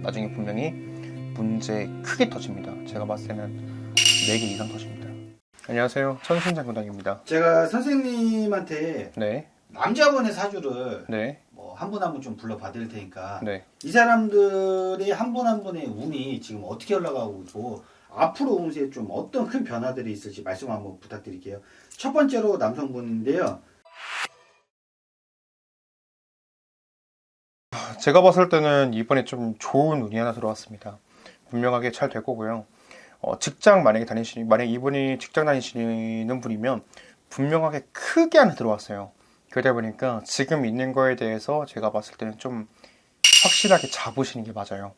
나중에 분명히 문제 크게 터집니다. 제가 봤을 때는 4개 이상 터집니다. 안녕하세요. 천순장군장입니다. 제가 선생님한테 네. 남자분의 사주를 네. 뭐 한 분 한 분 좀 불러봐드릴 테니까 네. 이 사람들의 한 분 한 분의 운이 지금 어떻게 올라가고 있고 앞으로 운세에 좀 어떤 큰 변화들이 있을지 말씀 한번 부탁드릴게요. 첫 번째로 남성분인데요. 제가 봤을 때는 이번에 좀 좋은 운이 하나 들어왔습니다. 분명하게 잘 될 거고요. 직장 만약에 이분이 직장 다니시는 분이면 분명하게 크게 하나 들어왔어요. 그러다 보니까 지금 있는 거에 대해서 제가 봤을 때는 좀 확실하게 잡으시는 게 맞아요.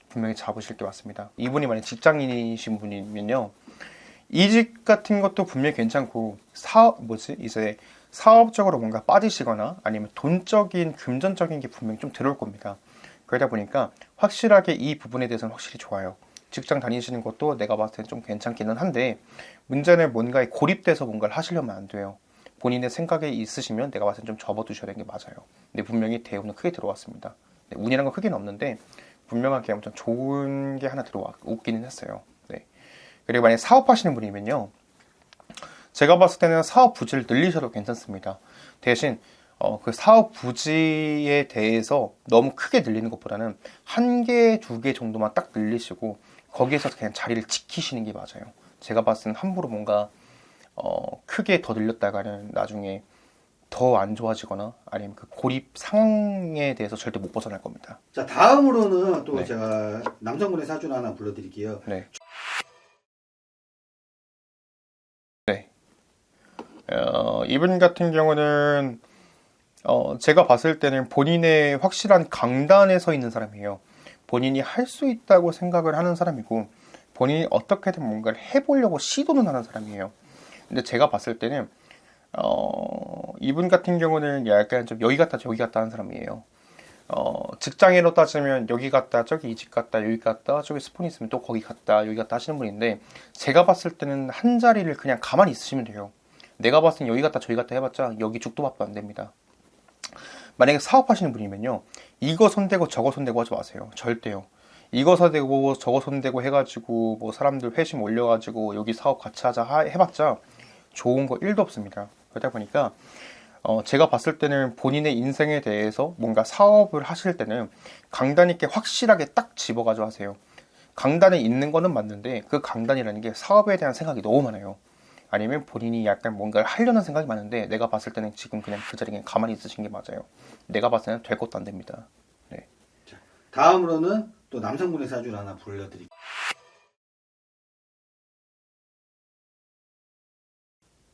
분명히 잡으실 게 맞습니다. 이분이 만약 직장인이신 분이면요, 이직 같은 것도 분명히 괜찮고 이제 사업적으로 뭔가 빠지시거나 아니면 돈적인 금전적인 게 분명히 좀 들어올 겁니다. 그러다 보니까 확실하게 이 부분에 대해서는 확실히 좋아요. 직장 다니시는 것도 내가 봤을 때는 좀 괜찮기는 한데, 문제는 뭔가에 고립돼서 뭔가를 하시려면 안 돼요. 본인의 생각에 있으시면 내가 봤을 때 좀 접어두셔야 되는 게 맞아요. 근데 분명히 대운은 크게 들어왔습니다. 네, 운이라는 건 크게는 없는데 분명하게 엄청 좋은 게 하나 들어오기는 했어요. 네. 그리고 만약에 사업하시는 분이면요, 제가 봤을 때는 사업 부지를 늘리셔도 괜찮습니다. 대신 그 사업 부지에 대해서 너무 크게 늘리는 것보다는 1개, 2개 정도만 딱 늘리시고 거기에서 그냥 자리를 지키시는 게 맞아요. 제가 봤을 때는 함부로 뭔가 크게 더 늘렸다가는 나중에 더 안 좋아지거나 아니면 그 고립 상황에 대해서 절대 못 벗어날 겁니다. 자, 다음으로는 또 네. 제가 남성분의 사주를 하나 불러드릴게요. 네. 이분 같은 경우는 제가 봤을 때는 본인의 확실한 강단에 서 있는 사람이에요. 본인이 할 수 있다고 생각을 하는 사람이고 본인이 어떻게든 뭔가를 해보려고 시도는 하는 사람이에요. 근데 제가 봤을 때는 이분 같은 경우는 약간 좀 여기 갔다 저기 갔다 하는 사람이에요. 직장인으로 따지면 여기 갔다 저기 이직 갔다 여기 갔다 저기 스폰이 있으면 또 거기 갔다 여기 갔다 하시는 분인데, 제가 봤을 때는 한 자리를 그냥 가만히 있으시면 돼요. 내가 봤을 땐 여기 갔다 저기 갔다 해봤자 여기 죽도 밥도 안 됩니다. 만약에 사업하시는 분이면요, 이거 손대고 저거 손대고 하지 마세요. 절대요. 이거 손대고 저거 손대고 해가지고 뭐 사람들 회심 올려가지고 여기 사업 같이 하자 해봤자 좋은 거 1도 없습니다. 그러다 보니까 제가 봤을 때는 본인의 인생에 대해서 뭔가 사업을 하실 때는 강단 있게 확실하게 딱 집어가지고 하세요. 강단에 있는 거는 맞는데 그 강단이라는 게 사업에 대한 생각이 너무 많아요. 아니면 본인이 약간 뭔가를 하려는 생각이 많은데 내가 봤을 때는 지금 그냥 그 자리에 가만히 있으신 게 맞아요. 내가 봤을 때는 될 것도 안 됩니다. 네. 자, 다음으로는 또 남성분의 사주를 하나 불러드릴게요.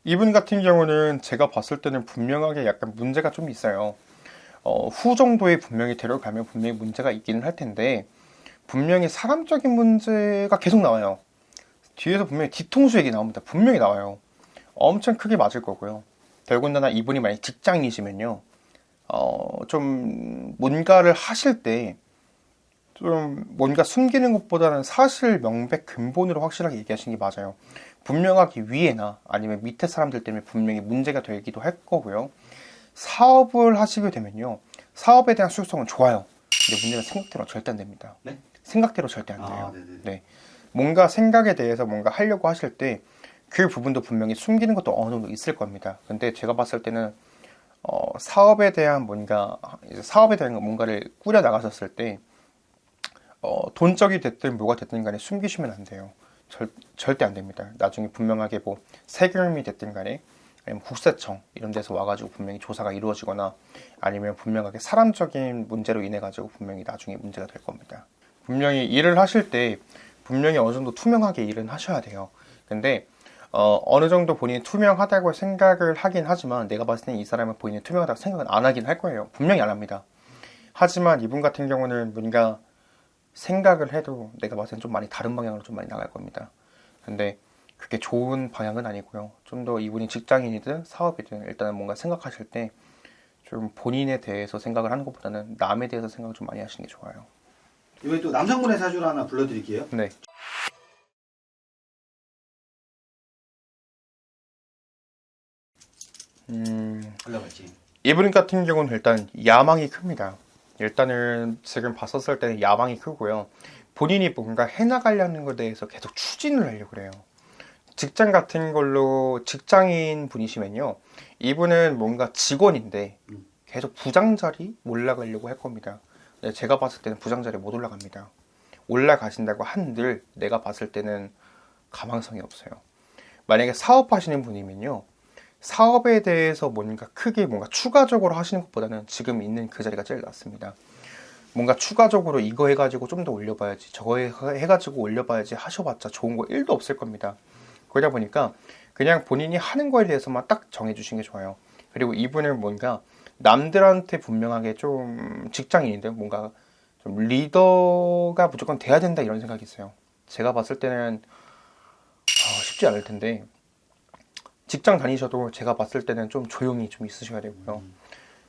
이분 같은 경우는 제가 봤을 때는 분명하게 약간 문제가 좀 있어요. 후 정도에 분명히 데려가면 분명히 문제가 있기는 할 텐데 분명히 사람적인 문제가 계속 나와요. 뒤에서 분명히 뒤통수 얘기 나옵니다. 분명히 나와요. 엄청 크게 맞을 거고요. 더군다나 이분이 만약 직장인이시면요, 좀 뭔가를 하실 때 좀 뭔가 숨기는 것보다는 사실 명백 근본으로 확실하게 얘기하시는 게 맞아요. 분명하게 위에나 아니면 밑에 사람들 때문에 분명히 문제가 되기도 할 거고요. 사업을 하시게 되면요, 사업에 대한 수익성은 좋아요. 근데 문제는 생각대로 절대 안 됩니다. 네? 생각대로 절대 안 돼요. 네네. 네. 뭔가 생각에 대해서 뭔가 하려고 하실 때 그 부분도 분명히 숨기는 것도 어느 정도 있을 겁니다. 근데 제가 봤을 때는 사업에 대한 뭔가를 꾸려 나가셨을 때 돈적이 됐든 뭐가 됐든 간에 숨기시면 안 돼요. 절대 안 됩니다. 나중에 분명하게 뭐 세금이 됐든 간에 아니면 국세청 이런 데서 와가지고 분명히 조사가 이루어지거나 아니면 분명하게 사람적인 문제로 인해 가지고 분명히 나중에 문제가 될 겁니다. 분명히 일을 하실 때 분명히 어느 정도 투명하게 일은 하셔야 돼요. 근데 어느 정도 본인이 투명하다고 생각을 하긴 하지만 내가 봤을 땐 이 사람은 본인이 투명하다고 생각은 안 하긴 할 거예요. 분명히 안 합니다. 하지만 이분 같은 경우는 뭔가 생각을 해도 내가 봤을 땐 좀 많이 다른 방향으로 좀 많이 나갈 겁니다. 근데 그게 좋은 방향은 아니고요. 좀 더 이분이 직장인이든 사업이든 일단은 뭔가 생각하실 때 좀 본인에 대해서 생각을 하는 것보다는 남에 대해서 생각을 좀 많이 하시는 게 좋아요. 이번에 또 남성분의 사주를 하나 불러드릴게요. 네. 올라갈지. 이분 같은 경우는 일단 야망이 큽니다. 일단은 지금 봤었을 때는 야망이 크고요. 본인이 뭔가 해나가려는 것에 대해서 계속 추진을 하려고 그래요. 직장 같은 걸로 직장인 분이시면요. 이분은 뭔가 직원인데 계속 부장 자리 올라가려고 할 겁니다. 네, 제가 봤을 때는 부장 자리 못 올라갑니다. 올라가신다고 한들 내가 봤을 때는 가망성이 없어요. 만약에 사업하시는 분이면요. 사업에 대해서 뭔가 크게 뭔가 추가적으로 하시는 것보다는 지금 있는 그 자리가 제일 낫습니다. 뭔가 추가적으로 이거 해가지고 좀 더 올려봐야지, 저거 해가지고 올려봐야지 하셔봤자 좋은 거 1도 없을 겁니다. 그러다 보니까 그냥 본인이 하는 거에 대해서만 딱 정해주시는 게 좋아요. 그리고 이분은 뭔가 남들한테 분명하게 좀 직장인인데 뭔가 좀 리더가 무조건 돼야 된다 이런 생각이 있어요. 제가 봤을 때는 쉽지 않을 텐데 직장 다니셔도 제가 봤을 때는 좀 조용히 좀 있으셔야 되고요.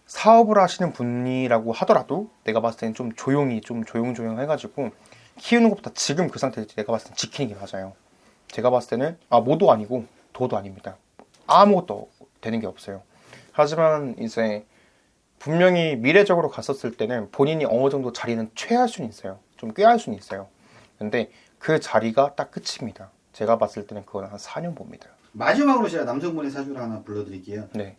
사업을 하시는 분이라고 하더라도 내가 봤을 때는 좀 조용히 좀 조용조용 해가지고 키우는 것보다 지금 그 상태에서 내가 봤을 때는 지키는 게 맞아요. 제가 봤을 때는 모도 아니고 도도 아닙니다. 아무것도 되는 게 없어요. 하지만 이제 분명히 미래적으로 갔었을 때는 본인이 어느 정도 자리는 취할 수는 있어요. 좀 꾀할 수는 있어요. 근데 그 자리가 딱 끝입니다. 제가 봤을 때는 그건 한 4년 봅니다. 마지막으로 제가 남성분의 사주를 하나 불러드릴게요. 네.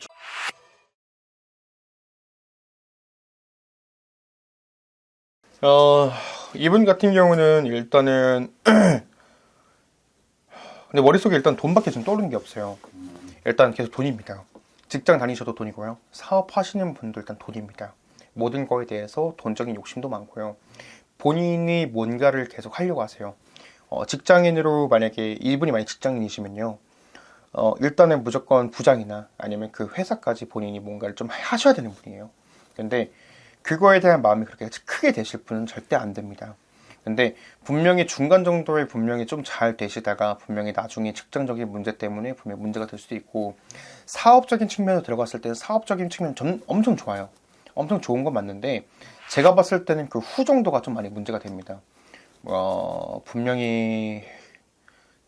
이분 같은 경우는 일단은 근데 머릿속에 일단 돈밖에 좀 떠오르는 게 없어요. 일단 계속 돈입니다. 직장 다니셔도 돈이고요. 사업하시는 분도 일단 돈입니다. 모든 거에 대해서 돈적인 욕심도 많고요. 본인이 뭔가를 계속 하려고 하세요. 직장인으로 만약에 이분이 만약 직장인이시면요. 일단은 무조건 부장이나 아니면 그 회사까지 본인이 뭔가를 좀 하셔야 되는 분이에요. 근데 그거에 대한 마음이 그렇게 크게 되실 분은 절대 안 됩니다. 근데 분명히 중간 정도에 분명히 좀 잘 되시다가 분명히 나중에 직장적인 문제 때문에 분명히 문제가 될 수도 있고 사업적인 측면으로 들어갔을 때는 사업적인 측면은 전 엄청 좋아요. 엄청 좋은 건 맞는데 제가 봤을 때는 그 후 정도가 좀 많이 문제가 됩니다. 분명히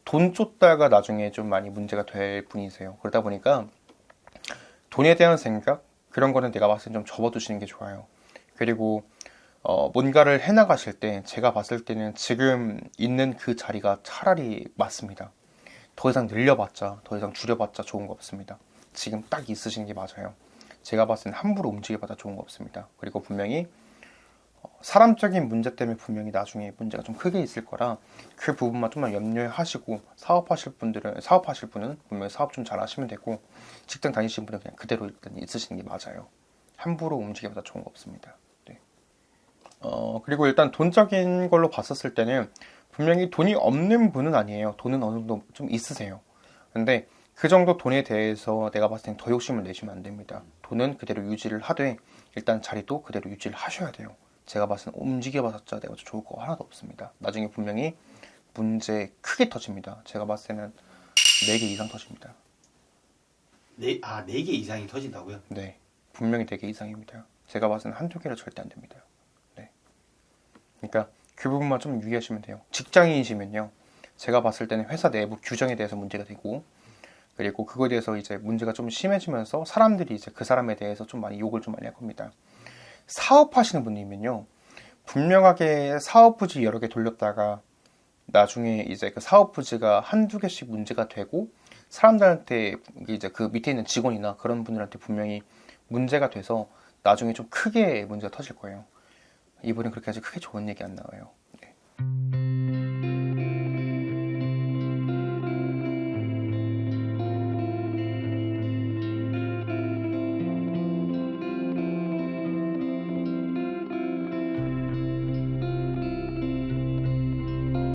돈 쫓다가 나중에 좀 많이 문제가 될 분이세요. 그러다 보니까 돈에 대한 생각 그런 거는 내가 봤을 때 좀 접어두시는 게 좋아요. 그리고 뭔가를 해나가실 때 제가 봤을 때는 지금 있는 그 자리가 차라리 맞습니다. 더 이상 늘려봤자 더 이상 줄여봤자 좋은 거 없습니다. 지금 딱 있으신 게 맞아요. 제가 봤을 때는 함부로 움직여봤자 좋은 거 없습니다. 그리고 분명히 사람적인 문제 때문에 분명히 나중에 문제가 좀 크게 있을 거라 그 부분만 좀만 염려하시고 사업하실 분은 분명히 사업 좀 잘 하시면 되고 직장 다니시는 분은 그냥 그대로 일단 있으시는 게 맞아요. 함부로 움직여봐도 좋은 거 없습니다. 네. 그리고 일단 돈적인 걸로 봤었을 때는 분명히 돈이 없는 분은 아니에요. 돈은 어느 정도 좀 있으세요. 근데 그 정도 돈에 대해서 내가 봤을 땐 더 욕심을 내시면 안 됩니다. 돈은 그대로 유지를 하되 일단 자리도 그대로 유지를 하셔야 돼요. 제가 봤을 때 움직여봤자 내가 좋을 거 하나도 없습니다. 나중에 분명히 문제 크게 터집니다. 제가 봤을 때는 4개 이상 터집니다. 4개 이상이 터진다고요? 네, 분명히 4개 이상입니다. 제가 봤을 때는 한두 개로 절대 안 됩니다. 네. 그러니까 그 부분만 좀 유의하시면 돼요. 직장인이시면요. 제가 봤을 때는 회사 내부 규정에 대해서 문제가 되고 그리고 그거에 대해서 이제 문제가 좀 심해지면서 사람들이 이제 그 사람에 대해서 좀 많이 욕을 좀 많이 할 겁니다. 사업하시는 분이면요. 분명하게 사업 부지 여러 개 돌렸다가 나중에 이제 그 사업 부지가 한두 개씩 문제가 되고 사람들한테 이제 그 밑에 있는 직원이나 그런 분들한테 분명히 문제가 돼서 나중에 좀 크게 문제가 터질 거예요. 이분은 그렇게 아직 크게 좋은 얘기 안 나와요.